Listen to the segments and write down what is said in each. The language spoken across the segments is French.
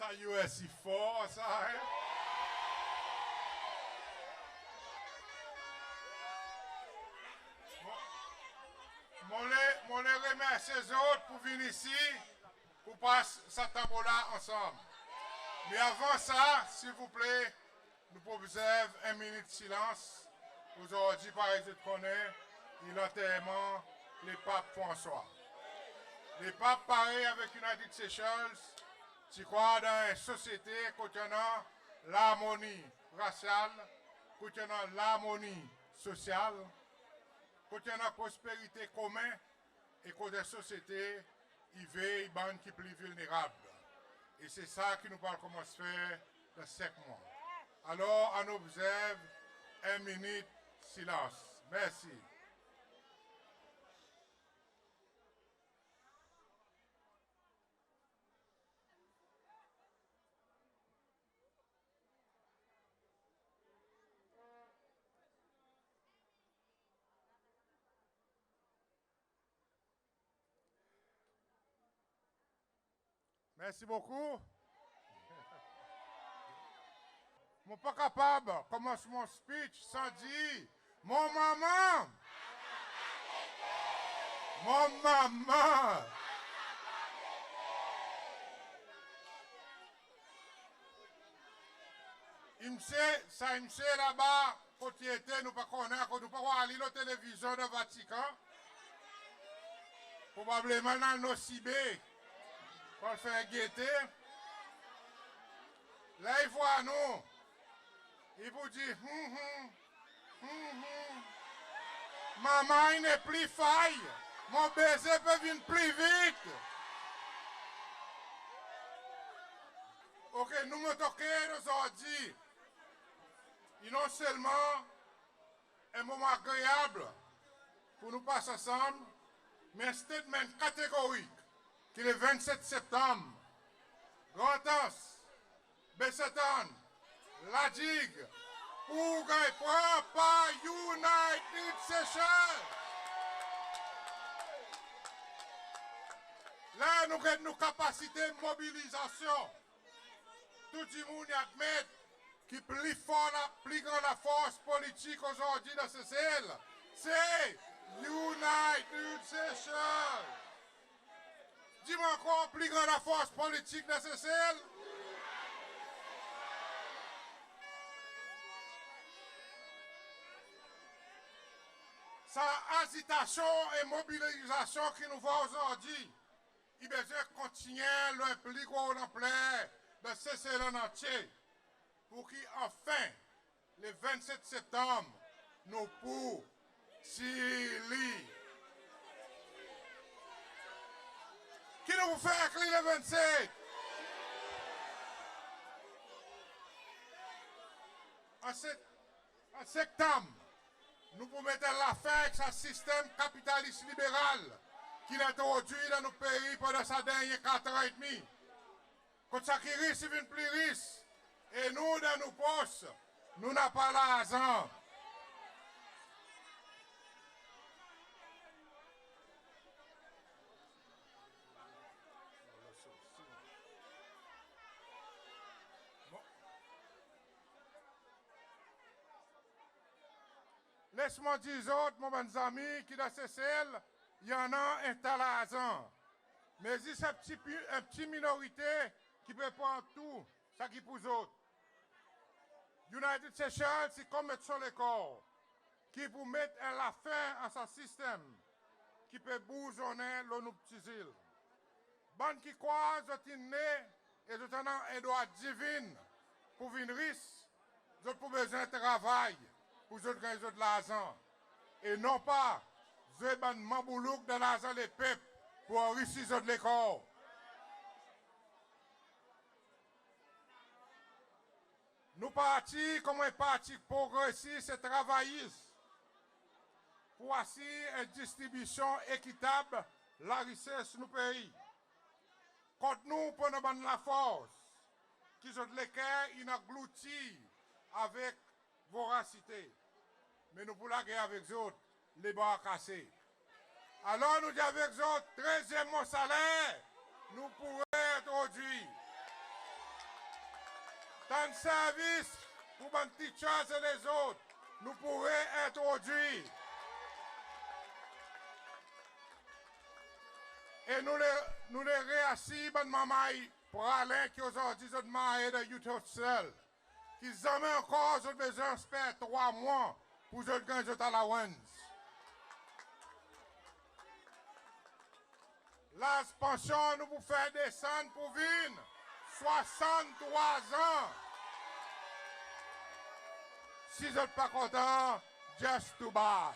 Ça y est si fort, ça, hein? Mon les remercie les autres pour venir ici, pour passer cette tambour-là ensemble. Mais avant ça, s'il vous plaît, nous proposons une minute de silence. Aujourd'hui, par exemple, connaît l'enterrement du pape François. Le pape pareil avec United Seychelles, tu crois dans une société contenant l'harmonie raciale, contenant l'harmonie sociale, contenant la prospérité commune et que des sociétés qui veillent les qui plus vulnérables. Et c'est ça qui nous parle comment se faire dans 5 mois. Alors, on observe 1 minute silence. Merci. Merci beaucoup. Je ne suis pas capable de commencer mon speech sans dire mon maman. Mon maman. Il me sait là-bas, quand il était, nous ne pouvons pas aller à la télévision de Vatican. Probablement dans nos cibés. Pour le faire guetter. Là, il voit nous. Il vous dit, maman, il n'est plus faille. Mon baiser peut venir plus vite. Ok, nous me toquons aujourd'hui. Et non seulement un moment agréable pour nous passer ensemble, mais un statement catégorique qui le 27 septembre, Grand-Anse, Besseton, La Digue, Ougaï prend par United Seychelles. Là, nous avons nos capacités de mobilisation. Tout le monde admet qui plus fort, plus grande la force politique aujourd'hui dans ce ciel, c'est United Seychelles. Dis-moi encore, plus grande la force politique nécessaire. Sa agitation et mobilisation qui nous voit aujourd'hui, il besoin continuer le plus gros ampleur de ce ciel en entier pour qu'enfin, le 27 septembre, nous pour Chili. Qui nous fait écrire le 27? En septembre, nous pouvons mettre la fin avec ce système capitaliste libéral qui est introduit dans nos pays pendant ces derniers 4 ans et demi. Quand ça qui risque, il vient plus riche. Et nous, dans nos postes, nous n'avons pas l'argent. Laisse-moi dire aux autres, mon bon ami, qui dans ces selles, il y en a un tas d'argent. Mais il y a une petite minorité qui peut prendre tout, ça qui pour les autres. United Seychelles, c'est comme mettre sur le corps, qui pour mettre la fin à ce système, qui peut bousonner nos petites îles. Bande qui croient, ils sont nés et ils ont un droit divin pour venir riche, ils ont besoin de travail. Pour eux gagner de l'argent. Et non pas, je ban mamboulouk de l'argent des peuples pour enrichir les corps. Nous partis comme un parti progressiste et travailliste pour assurer une distribution équitable de la richesse de nos pays. Quand nous prenons la force, qui sont lesquels ils engloutis avec voracité. Mais nous pour la guerre avec eux autres, les barres cassés. Alors nous disons avec eux autres, 13e salaire, nous pourrons introduire tant de services pour les teachers et les autres, nous pourrons introduire. Et nous les réassis, ben maman, pour Alain qui aujourd'hui ont demandé de YouTube seul. Qu'ils jamais encore, ont besoin d'espérer 3 mois pour que gagner à la Wens. La pension, nous vous faire descendre pour vivre 63 ans. Si vous n'êtes pas content, just too bad.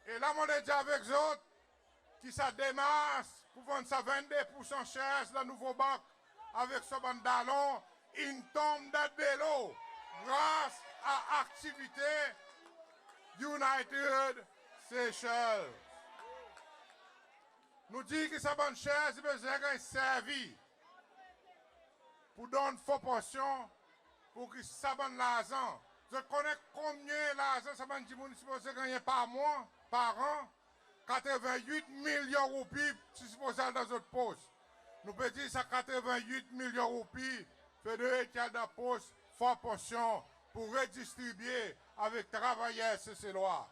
Et là, on est déjà avec eux autres qui ça démasse pour vendre ça 22% cher dans le nouveau banque avec ce bandalon, une tombe de l'eau grâce à l'activité United Seychelles. Nous disons que ça bonne cher, c'est besoin d'un servi pour donner faux portion pour que ça bonne l'argent. Je connais combien l'argent ça bonne dit supposé gagner par mois, par an. 88 millions de roupies, si supposé dans notre poste. Nous pouvons dire ça 88 millions de roupies, fait de étiage de poste, fort portion pour redistribuer avec travailleurs ces lois.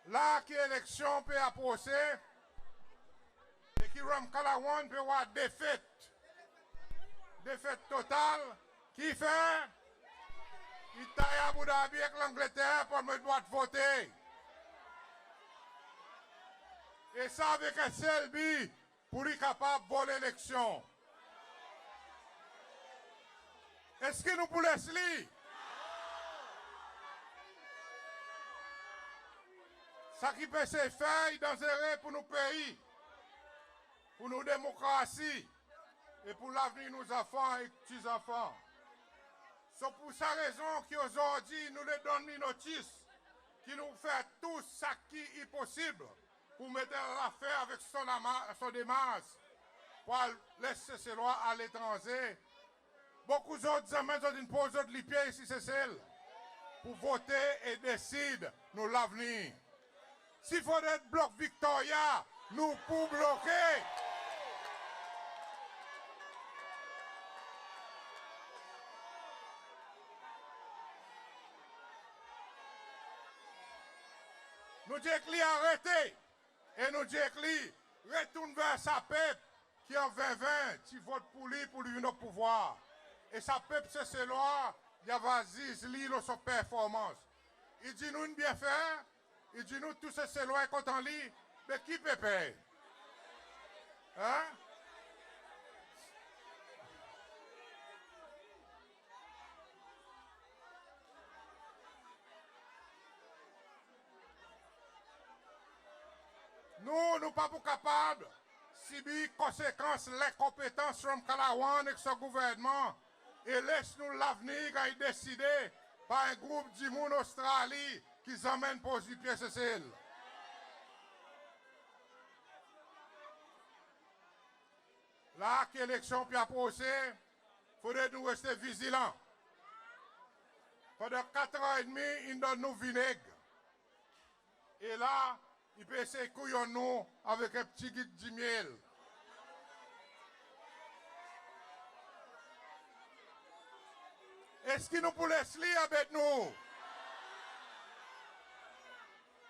Là, qui élection peut approcher, et qui Ram Kalawan peut avoir défaite totale, qui fait, il taille à Abu Dhabi avec l'Angleterre pour me droit de voter. Et ça avec un seul but pour lui capable de voler l'élection. Est-ce que nous pouvons laisser? Ça qui peut se faire dangereux pour nos pays, pour nos démocraties et pour l'avenir de nos enfants et petits-enfants. C'est pour sa raison qu'aujourd'hui nous les donnons une notice qui nous fait tout ce qui est possible pour mettre l'affaire avec son démarche pour laisser ces lois à l'étranger. Beaucoup d'autres amis ont posé de pied ici, c'est celle pour voter et décider nous l'avenir. S'il faut être bloc Victoria, nous pouvons bloquer. Nous disons que arrêtez. Et nous disons que retourne vers sa peuple qui en 2020, qui vote pour lui au pouvoir. Et sa peuple, c'est ses lois, il y a vas-y, l'île son performance. Il dit nous bien faire. Il dit nous tous ces lois qu'on en lit, mais qui peut payer? Hein? Nous ne pas capables, si bien conséquence, les compétences from Kalawan et ce gouvernement, et laisse-nous l'avenir à y décider par un groupe d'Imoun Australie qui s'emmène pour du pied Cécile. Là, qu'élection puis approcher, il faudrait nous rester vigilants. Pendant 4 ans et demi, il donne nous vinaigre. Et là, il peut essayer de couillon nous avec un petit guide de miel. Est-ce qu'il nous peut laisser avec nous?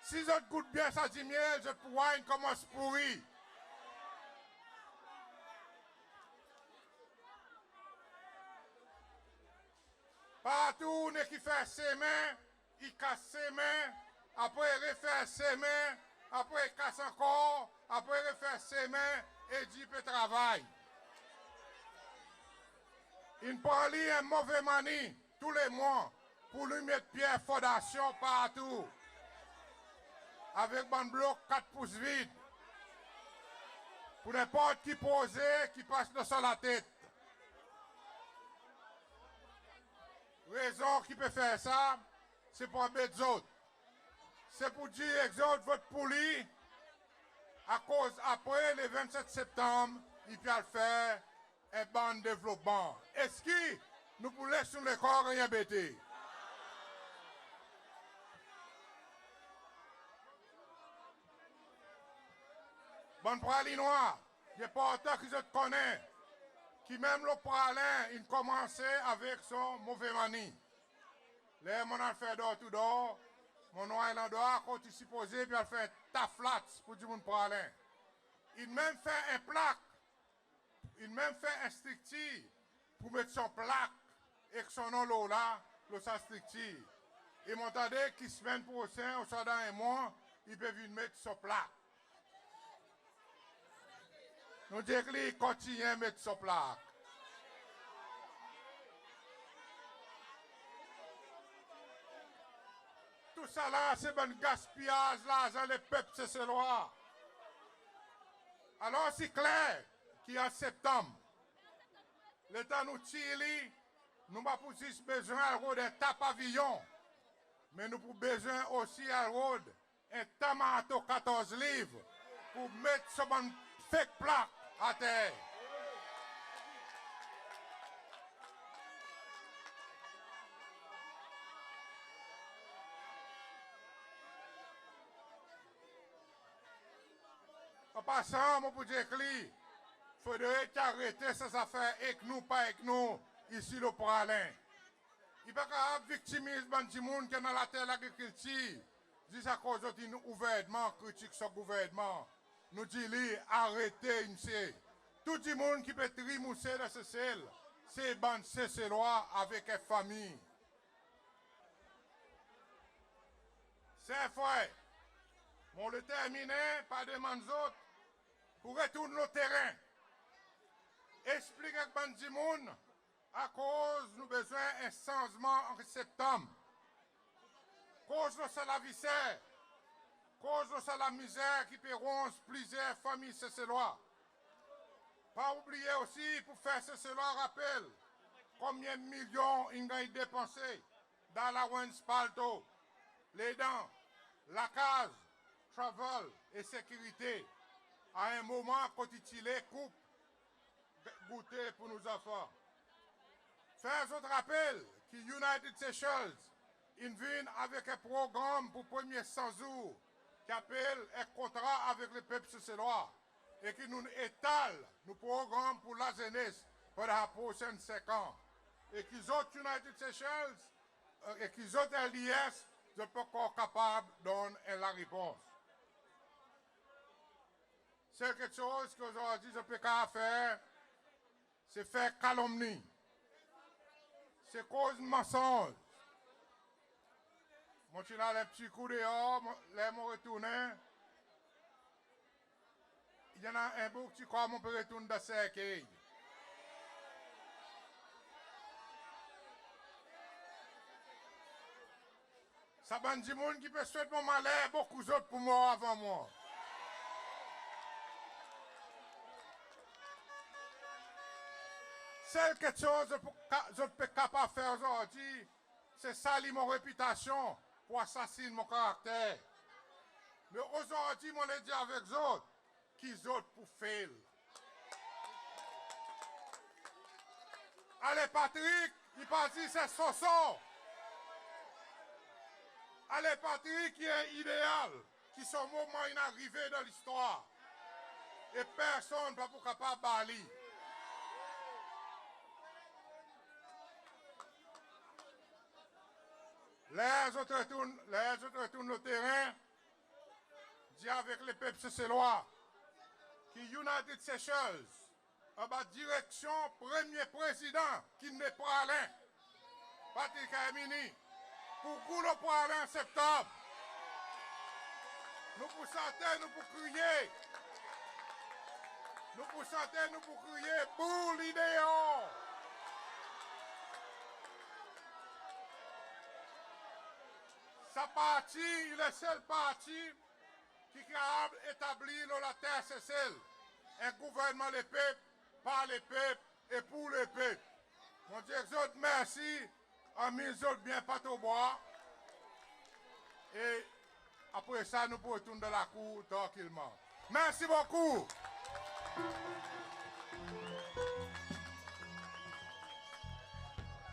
Si je goûte bien ça du miel, je pourrais commence pourri. Partout, on est qui fait ses mains, il casse ses mains, après il refait ses mains, après il casse encore, après il refait ses mains et dit peut travailler. Il prend lui un mauvais manie tous les mois pour lui mettre pierre fondation partout. Avec un bloc 4 pouces vide. Pour n'importe qui poser, qui passe sur la tête. Raison qui peut faire ça, c'est pour embêter les autres. C'est pour dire que les autres votent pour lui, à cause, après le 27 septembre, il peut faire un bon développement. Est-ce que nous pouvons laisser sur le corps rien bêter? Bon pralinois, il est important que je te connais, qui même le pralin, il commençait avec son mauvais manie. Là, mon a fait d'or tout d'or, mon noir il en doit, quand il s'y posait, puis il fait ta flat pour du monde pralin. Il même fait un plaque, il même fait un stricti pour mettre son plaque et que son nom là, le sa stricti. Et m'entendez qu'il semaine prochaine, au soir dans un mois, il peut venir mettre son plaque. Nous disons qu'il continue à mettre son plaque. Tout ça là, c'est un gaspillage, l'argent, les peuples, c'est loi. Alors c'est clair qu'en septembre, l'État nous tire, nous n'avons pas juste besoin d'un tape-avion, mais nous avons besoin aussi d'un tamato 14 livres pour mettre sur une fake plaque à terre. En passant, mon petit il faudrait arrêter ces affaires avec nous, pas avec nous, ici le Pralin. Il n'y a pas de victimisme dans le monde qui est dans la terre l'agriculture. Dis à cause d'un gouvernement, critique ce gouvernement. Nous disons, arrêtez, monsieur. Tout le monde qui peut trimousser de ce ciel, c'est ban ces lois avec une famille. C'est vrai. On le termine par demander autres pour retourner au terrain. Expliquer à Bandimoun à cause nous besoin d'un changement en septembre. Cause de la viscère, cause de la misère qui péronnent plusieurs familles cécélois. Pas oublier aussi pour faire cécélois rappel combien de millions ils ont dépensé dans la Wenspalto, les dents, la case, travel et sécurité. À un moment, quand il coupe, goûter pour nos enfants. Faire autre rappel que United Seychelles vient avec un programme pour les premiers 100 jours qui appelle un contrat avec le peuple seychellois et qui nous étale nos programmes pour la jeunesse pour les prochaines 5 ans. Et qu'ils ont United Seychelles et qu'ils ont LIS, je ne suis pas encore capable de donner la réponse. C'est quelque chose qu'aujourd'hui je peux pas faire, c'est faire calomnie. C'est cause de mensonge. Moi, tu as les petits coups dehors, les mots retournés. Il y en a un bout qui croit qu'on peut retourner dans ce cercueil. Ça va dire monde qui peut souhaiter mon malheur, beaucoup d'autres pour moi avant moi. C'est quelque chose que je ne peux pas faire aujourd'hui, c'est salir mon réputation pour assassiner mon caractère. Mais aujourd'hui, je l'ai dit avec eux autres, qu'ils autres pour faire. Allez Patrick, il pas dit c'est Soso. Allez Patrick, qui est idéal, qui sont moment inarrivé dans l'histoire. Et personne ne va pas capable de balayer. Les autres retournent au terrain, dit avec les peuples cécélois, qui United Seychelles, en bas direction premier président, qui n'est pas Alain, Patrick Hermini, pour Goulo pour Alain en septembre. Nous pour chanter, nous pour crier. Nous pour chanter, nous pour crier, pour l'idéal. Sa parti, il est le seul parti qui est capable d'établir la terre celle. Un gouvernement des peuples, par les peuples et pour les peuples. Mon Dieu, merci. Amis, bien pas au bois. Et après ça, nous pouvons retourner dans la cour tranquillement. Merci beaucoup.